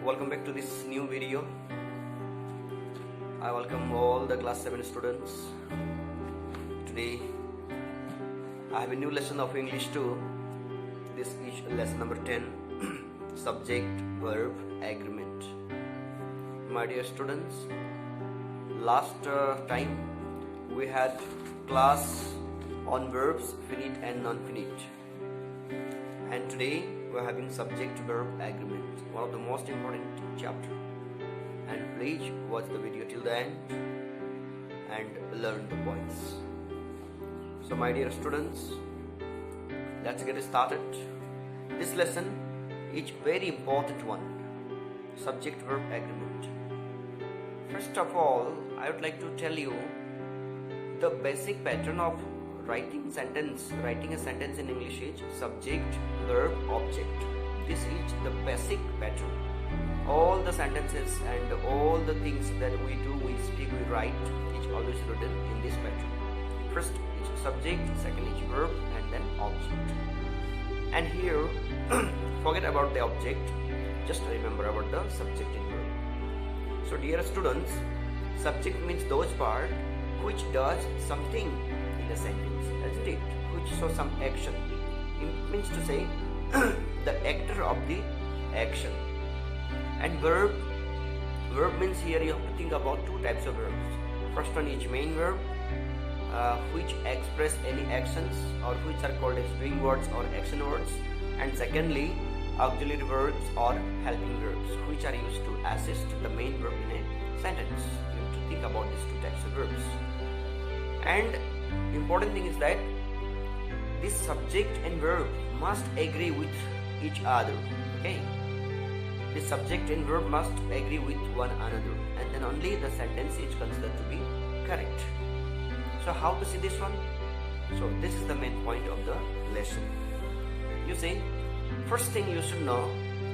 Welcome back to this new video. I welcome all the class 7 students. Today I have a new lesson of English 2. This is lesson number 10. Subject, verb, agreement. My dear students, last time we had class on verbs, finite and non-finite. And today we are having subject, verb, agreement, one of the most important chapter. And please watch the video till the end and learn the points. So my dear students, let's get started. This lesson is very important one. Subject, verb, agreement. First of all, I would like to tell you the basic pattern of writing a sentence in English is subject, verb, object. This is the basic pattern. All the sentences and all the things that we do, we speak, we write, is always written in this pattern. First is subject, second is verb, and then object. And here, forget about the object, just remember about the subject and verb. So dear students, subject means those part which does something in a sentence, isn't it? Which shows some action. It means to say the actor of the action. And verb means here you have to think about two types of verbs. First one is main verb, which express any actions or which are called as doing words or action words. And secondly, auxiliary verbs or helping verbs, which are used to assist the main verb in a sentence. You have to think about these two types of verbs. And important thing is that this subject and verb must agree with each other. Okay, this subject and verb must agree with one another, and then only the sentence is considered to be correct. So how to see this one? So this is the main point of the lesson. You see, first thing you should know,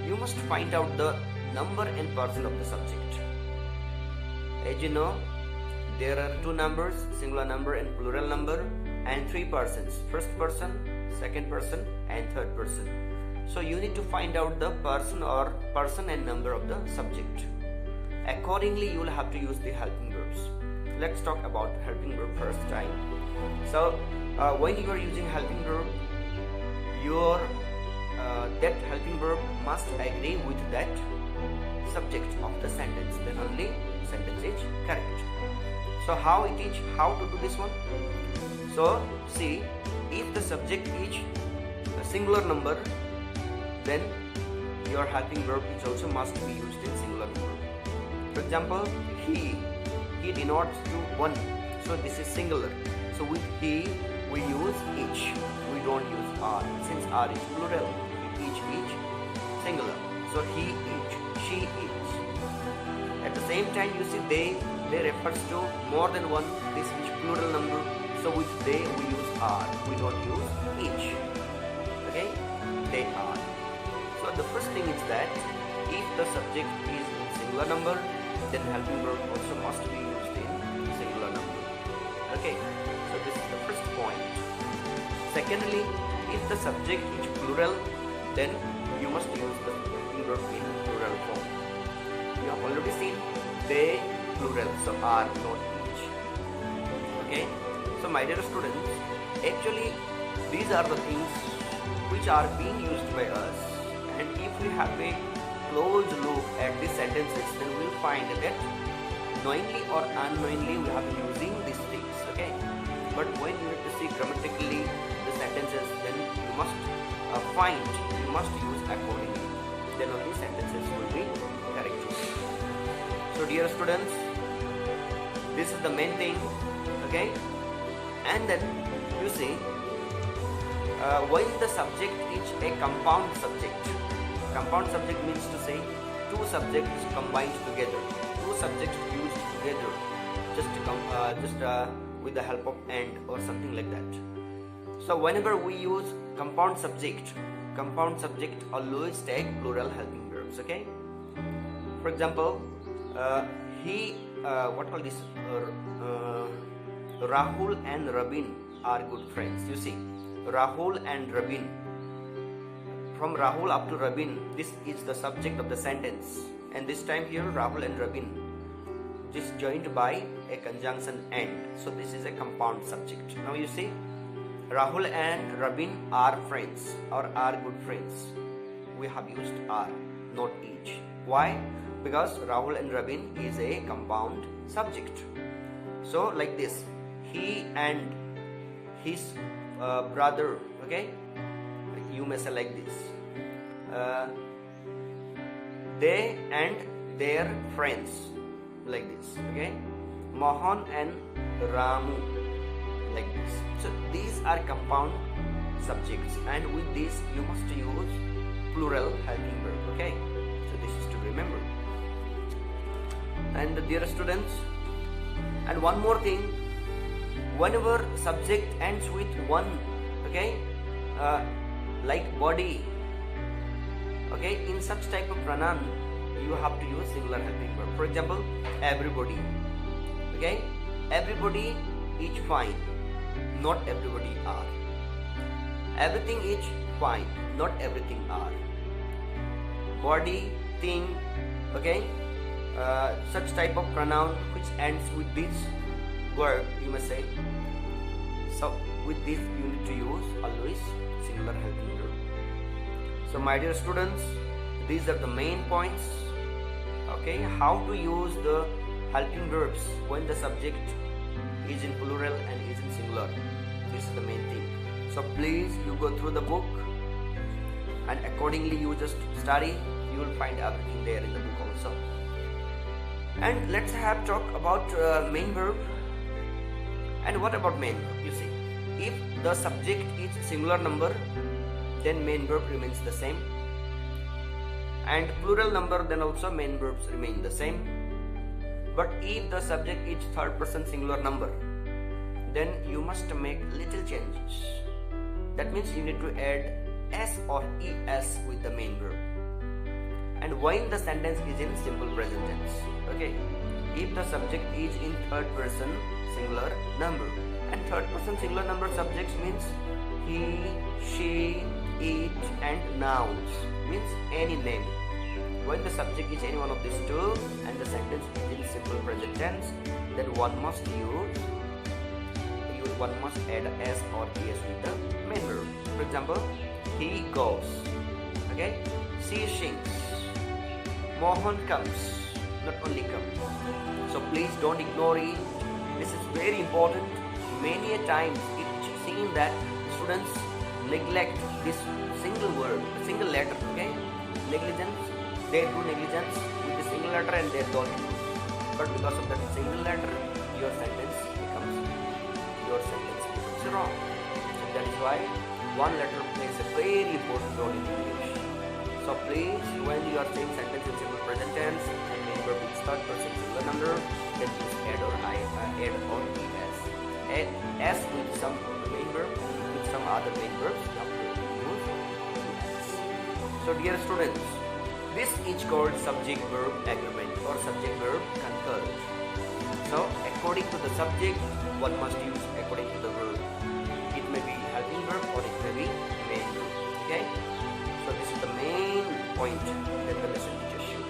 you must find out the number and person of the subject. As you know, there are two numbers, singular number and plural number, and three persons, first person, second person, and third person. So you need to find out the person and number of the subject. Accordingly, you will have to use the helping verbs. Let's talk about helping verb first time. So when you are using helping verb, that helping verb must agree with that subject of the sentence. Then only sentence is correct. So how to do this one? So see, if the subject is a singular number, then your helping verb is also must be used in singular number. For example, he denotes to one, so this is singular. So with he we use each, we don't use are. Since are is plural, each singular. So he each, she each. At the same time, you see they refers to more than one. This is plural number. So with they we use are. We don't use each. Okay? They are. So the first thing is that if the subject is in singular number, then helping verb also must be used in singular number. Okay? So this is the first point. Secondly, if the subject is plural, then you must use the helping verb in plural form. You have already seen they plural, so are not each. Okay, so my dear students, actually these are the things which are being used by us, and if we have a close look at these sentences, then we will find that knowingly or unknowingly we have been using these things. Okay, but when you have to see grammatically the sentences, then you must you must use accordingly, then only sentences will be correct. So dear students, this is the main thing. Okay, and then you see when the subject is a compound subject means to say two subjects combined together, two subjects used together, just with the help of and or something like that. So whenever we use compound subject always take plural helping verbs. Okay, for example, Rahul and Rabin are good friends. You see, Rahul and Rabin, from Rahul up to Rabin, this is the subject of the sentence. and this time here Rahul and Rabin, this joined by a conjunction and, so this is a compound subject. Now you see, Rahul and Rabin are friends or are good friends. We have used are, not each. Why? Because Rahul and Rabin is a compound subject. So like this, he and his brother, okay, you may say like this, they and their friends, like this, okay, Mohan and Ramu, like this. So these are compound subjects, and with this you must use plural helping verb, okay. So this is to remember. And dear students, and one more thing, whenever subject ends with one, okay, like body, okay, in such type of pronoun you have to use singular helping verb. For example, everybody, okay, everybody is fine, not everybody are. Everything is fine, not everything are. Body, thing, okay, such type of pronoun which ends with this verb, you must say. So with this you need to use always singular helping verb. So my dear students, these are the main points, okay, how to use the helping verbs when the subject is in plural and is in singular. This is the main thing. So please, you go through the book and accordingly you just study. You will find everything there in the book also. And let's have talk about main verb. And what about main verb? You see, if the subject is singular number, then main verb remains the same, and plural number, then also main verbs remain the same. But if the subject is third person singular number, then you must make little changes. That means you need to add s or es with the main verb, and when the sentence is in simple present tense, okay, if the subject is in third person singular number, and third person singular number subjects means he, she, it, and nouns, means any name. When the subject is any one of these two and the sentence is in simple present tense, then one must add s or es with the main verb. For example, he goes, okay, she sings, Mohan comes, not only comes. So please don't ignore it. This is very important. Many a times it's seen that students neglect this single word, single letter, okay? Negligence, they do negligence with the single letter and they don't use. But because of that single letter, your sentence becomes wrong. So that is why one letter plays a very important role in English. So please, when you are saying sentence in simple present tense and main verb is third person singular number, then please add or add or es. Add s with some main verb, with some other main verbs. Use es. So dear students, this is called subject verb agreement or subject verb concurrent. So according to the subject, one must use according to the verb. It may be helping verb or it may be main verb. Okay. So this is the main point that the lesson teaches you.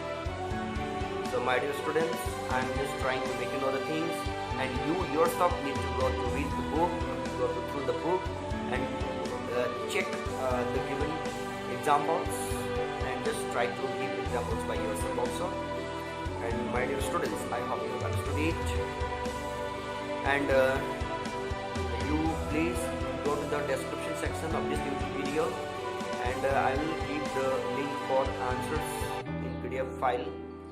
So my dear students, I am just trying to make you know the things, and you yourself need to go to read the book, go through the book, and check the given examples, and just try to give examples by yourself also. And my dear students, I hope you understood it. And you please go to the description section of this YouTube video, and I will give the link for answers in PDF file.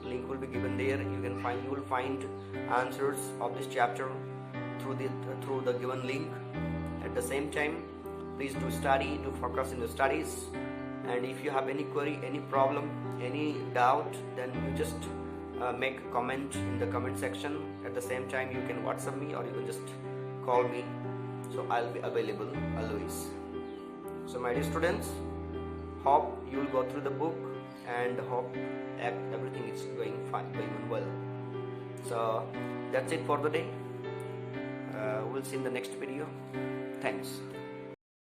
Link will be given there. You will find answers of this chapter through the given link. At the same time, please do study, do focus in the studies, and if you have any query, any problem, any doubt, then you just make a comment in the comment section. At the same time, you can WhatsApp me or you can just call me, so I'll be available always. So my dear students, hope you will go through the book and hope everything is going fine, going well. So that's it for the day. We'll see in the next video. Thanks.